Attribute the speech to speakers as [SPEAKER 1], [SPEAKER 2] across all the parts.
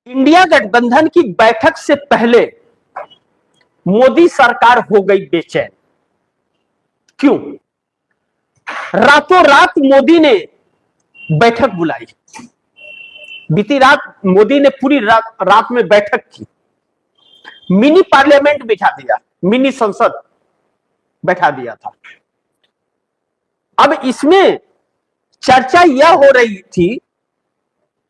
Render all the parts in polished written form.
[SPEAKER 1] India गठबंधन की बैठक से पहले मोदी सरकार हो गई बेचैन। क्यों? रातों रात मोदी ने बैठक बुलाई। बीती रात मोदी ने पूरी रात में बैठक की, मिनी पार्लियामेंट बिठा दिया, मिनी संसद बैठा दिया था। अब इसमें चर्चा यह हो रही थी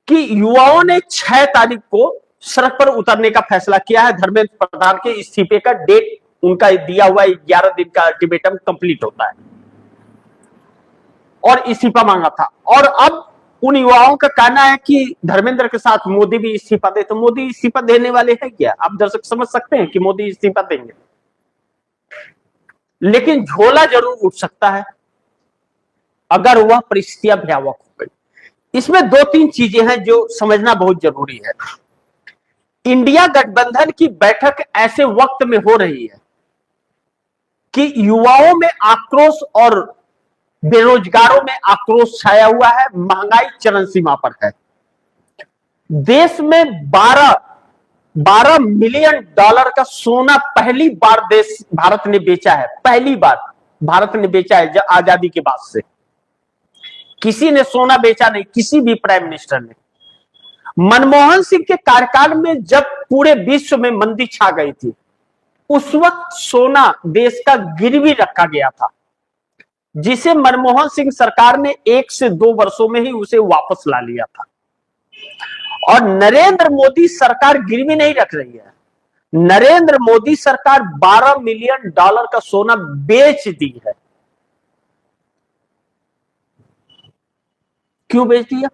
[SPEAKER 1] कि युवाओं ने 6 तारीख को सड़क पर उतरने का फैसला किया है। धर्मेंद्र प्रधान के इस्तीफे का डेट उनका दिया हुआ 11 दिन का अल्टीमेटम कंप्लीट होता है और इस्तीफा मांगा था। और अब उन युवाओं का कहना है कि धर्मेंद्र के साथ मोदी भी इस्तीफा दे। तो मोदी इस्तीफा देने वाले हैं क्या? आप दर्शक समझ सकते हैं कि मोदी इस्तीफा देंगे, लेकिन झोला जरूर उठ सकता है अगर वह परिस्थितियां भयावह हो गई। इसमें 2-3 चीजें हैं जो समझना बहुत जरूरी है। इंडिया गठबंधन की बैठक ऐसे वक्त में हो रही है कि युवाओं में आक्रोश और बेरोजगारों में आक्रोश छाया हुआ है। महंगाई चरम सीमा पर है। देश में 12 मिलियन डॉलर का सोना पहली बार भारत ने बेचा है। पहली बार भारत ने बेचा है आजादी के बाद से। किसी ने सोना बेचा नहीं, किसी भी प्राइम मिनिस्टर ने। मनमोहन सिंह के कार्यकाल में जब पूरे विश्व में मंदी छा गई थी, उस वक्त सोना देश का गिरवी रखा गया था, जिसे मनमोहन सिंह सरकार ने 1 से 2 वर्षों में ही उसे वापस ला लिया था। और नरेंद्र मोदी सरकार गिरवी नहीं रख रही है। नरेंद्र मोदी सरकार 12 मिलियन डॉलर का सोना बेच दी है। क्यों बेच दिया?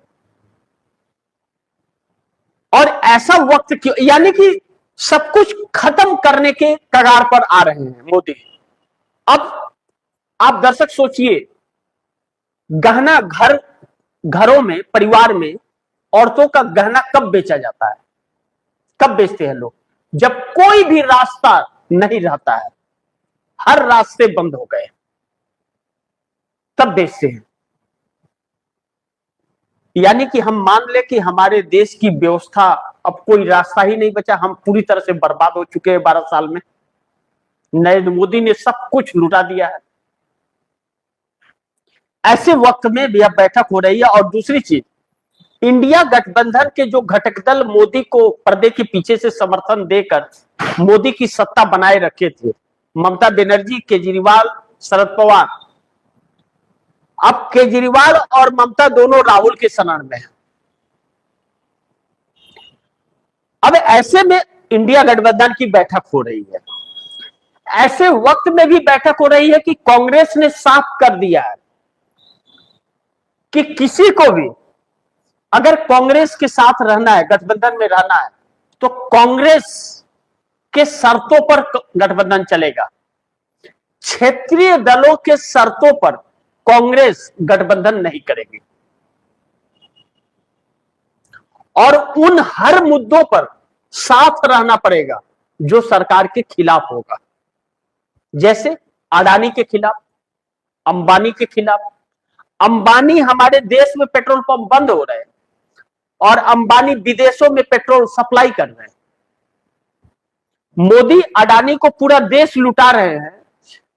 [SPEAKER 1] और ऐसा वक्त क्यों? यानी कि सब कुछ खत्म करने के कगार पर आ रहे हैं मोदी। अब आप दर्शक सोचिए, गहना घरों में, परिवार में औरतों का गहना कब बेचा जाता है? कब बेचते हैं लोग? जब कोई भी रास्ता नहीं रहता है, हर रास्ते बंद हो गए, तब बेचते हैं। यानी कि हम मान ले कि हमारे देश की व्यवस्था, अब कोई रास्ता ही नहीं बचा, हम पूरी तरह से बर्बाद हो चुके हैं 12 साल में। नरेंद्र मोदी ने सब कुछ लुटा दिया है। ऐसे वक्त में यह बैठक हो रही है। और दूसरी चीज, इंडिया गठबंधन के जो घटक दल मोदी को पर्दे के पीछे से समर्थन देकर मोदी की सत्ता बनाए रखे थे, ममता बनर्जी, केजरीवाल, शरद पवार, अब केजरीवाल और ममता दोनों राहुल के शरण में हैं। अब ऐसे में इंडिया गठबंधन की बैठक हो रही है। ऐसे वक्त में भी बैठक हो रही है कि कांग्रेस ने साफ कर दिया है कि किसी को भी अगर कांग्रेस के साथ रहना है, गठबंधन में रहना है, तो कांग्रेस के शर्तों पर गठबंधन चलेगा। क्षेत्रीय दलों के शर्तों पर कांग्रेस गठबंधन नहीं करेगी। और उन हर मुद्दों पर साथ रहना पड़ेगा जो सरकार के खिलाफ होगा। जैसे अडानी के खिलाफ, अंबानी के खिलाफ। अंबानी हमारे देश में पेट्रोल पंप बंद हो रहे हैं और अंबानी विदेशों में पेट्रोल सप्लाई कर रहे हैं। मोदी अडानी को पूरा देश लुटा रहे हैं।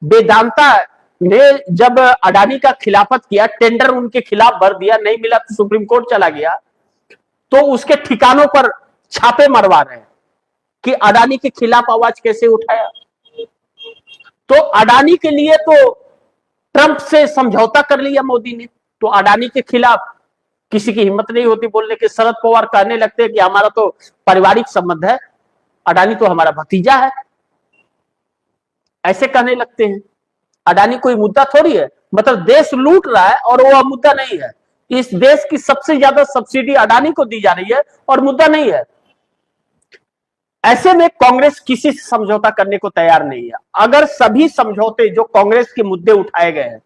[SPEAKER 1] वेदांता ने जब अडानी का खिलाफत किया, टेंडर उनके खिलाफ भर दिया, नहीं मिला तो सुप्रीम कोर्ट चला गया, तो उसके ठिकानों पर छापे मरवा रहे हैं कि अडानी के खिलाफ आवाज कैसे उठाया। तो अडानी के लिए तो ट्रंप से समझौता कर लिया मोदी ने, तो अडानी के खिलाफ किसी की हिम्मत नहीं होती बोलने के। शरद पवार कहने लगते हैं कि हमारा तो पारिवारिक संबंध है, अडानी तो हमारा भतीजा है, ऐसे कहने लगते हैं। अडानी कोई मुद्दा थोड़ी है, मतलब देश लूट रहा है और वह मुद्दा नहीं है। इस देश की सबसे ज्यादा सब्सिडी अडानी को दी जा रही है और मुद्दा नहीं है। ऐसे में कांग्रेस किसी से समझौता करने को तैयार नहीं है। अगर सभी समझौते जो कांग्रेस के मुद्दे उठाए गए हैं,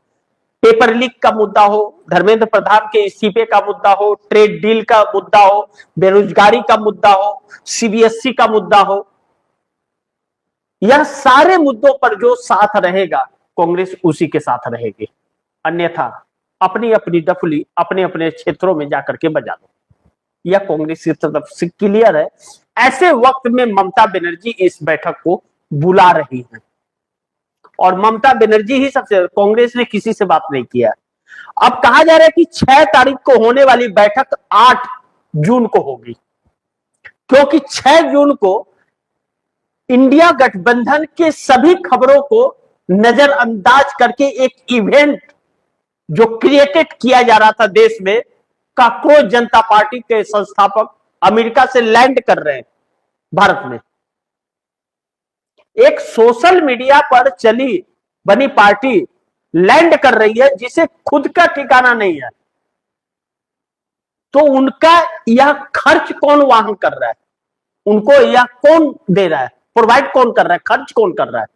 [SPEAKER 1] पेपर लीक का मुद्दा हो, धर्मेंद्र प्रधान के इस्तीफे का मुद्दा हो, ट्रेड डील का मुद्दा हो, बेरोजगारी का मुद्दा हो, सीबीएसई का मुद्दा हो, यह सारे मुद्दों पर जो साथ रहेगा कांग्रेस उसी के साथ रहेगी। अन्यथा अपनी अपनी डफली अपने अपने क्षेत्रों में जाकर के बजा दो। या कांग्रेस की तरफ से क्लियर है। ऐसे वक्त में ममता बनर्जी इस बैठक को बुला रही है और ममता बनर्जी ही सबसे, कांग्रेस ने किसी से बात नहीं किया। अब कहा जा रहा है कि 6 तारीख को होने वाली बैठक 8 जून को होगी, क्योंकि 6 जून को इंडिया गठबंधन के सभी खबरों को नजरअंदाज करके एक इवेंट जो क्रिएटेड किया जा रहा था देश में, कांग्रेस जनता पार्टी के संस्थापक अमेरिका से लैंड कर रहे हैं भारत में। एक सोशल मीडिया पर चली बनी पार्टी लैंड कर रही है जिसे खुद का ठिकाना नहीं है, तो उनका यह खर्च कौन वहन कर रहा है? उनको यह कौन दे रहा है? प्रोवाइड कौन कर रहा है? खर्च कौन कर रहा है?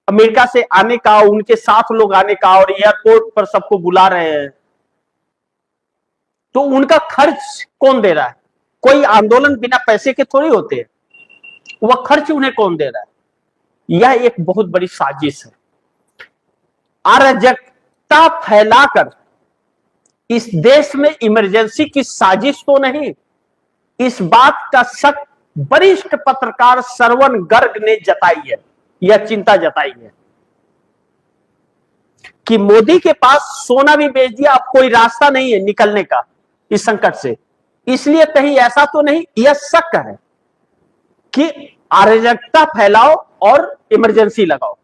[SPEAKER 1] अमेरिका से आने का, उनके साथ लोग आने का, और एयरपोर्ट पर सबको बुला रहे हैं, तो उनका खर्च कौन दे रहा है? कोई आंदोलन बिना पैसे के थोड़ी होते हैं, वह खर्च उन्हें कौन दे रहा है? यह एक बहुत बड़ी साजिश है। अराजकता फैलाकर इस देश में इमरजेंसी की साजिश तो नहीं, इस बात का शक वरिष्ठ पत्रकार श्रवण गर्ग ने जताई है, यह चिंता जताई है कि मोदी के पास सोना भी बेच दिया, अब कोई रास्ता नहीं है निकलने का इस संकट से। इसलिए कहीं ऐसा तो नहीं, यह शक है कि अराजकता फैलाओ और इमरजेंसी लगाओ,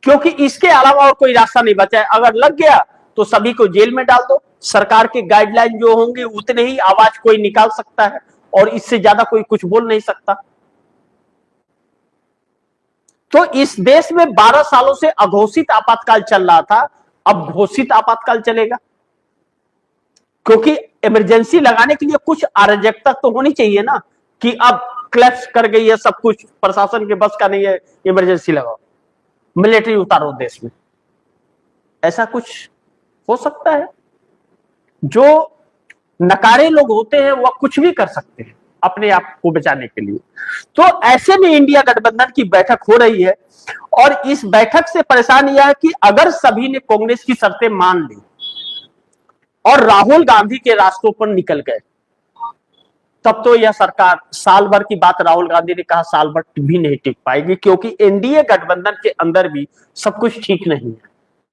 [SPEAKER 1] क्योंकि इसके अलावा और कोई रास्ता नहीं बचा है। अगर लग गया तो सभी को जेल में डाल दो। सरकार के गाइडलाइन जो होंगे उतने ही आवाज कोई निकाल सकता है और इससे ज्यादा कोई कुछ बोल नहीं सकता। तो इस देश में 12 सालों से अघोषित आपातकाल चल रहा था, अब घोषित आपातकाल चलेगा, क्योंकि इमरजेंसी लगाने के लिए कुछ अराजकता तो होनी चाहिए ना, कि अब क्लैप्स कर गई है सब कुछ, प्रशासन के बस का नहीं है, इमरजेंसी लगाओ, मिलिट्री उतारो देश में। ऐसा कुछ हो सकता है? जो नकारे लोग होते हैं वह कुछ भी कर सकते हैं अपने आप को बचाने के लिए। तो ऐसे में इंडिया गठबंधन की बैठक हो रही है और इस बैठक से परेशान यह है कि अगर सभी ने कांग्रेस की शर्तें मान ली और राहुल गांधी के रास्तों पर निकल गए, तब तो यह सरकार साल भर की बात, राहुल गांधी ने कहा साल भर भी नहीं टिक पाएगी, क्योंकि एनडीए गठबंधन के अंदर भी सब कुछ ठीक नहीं है।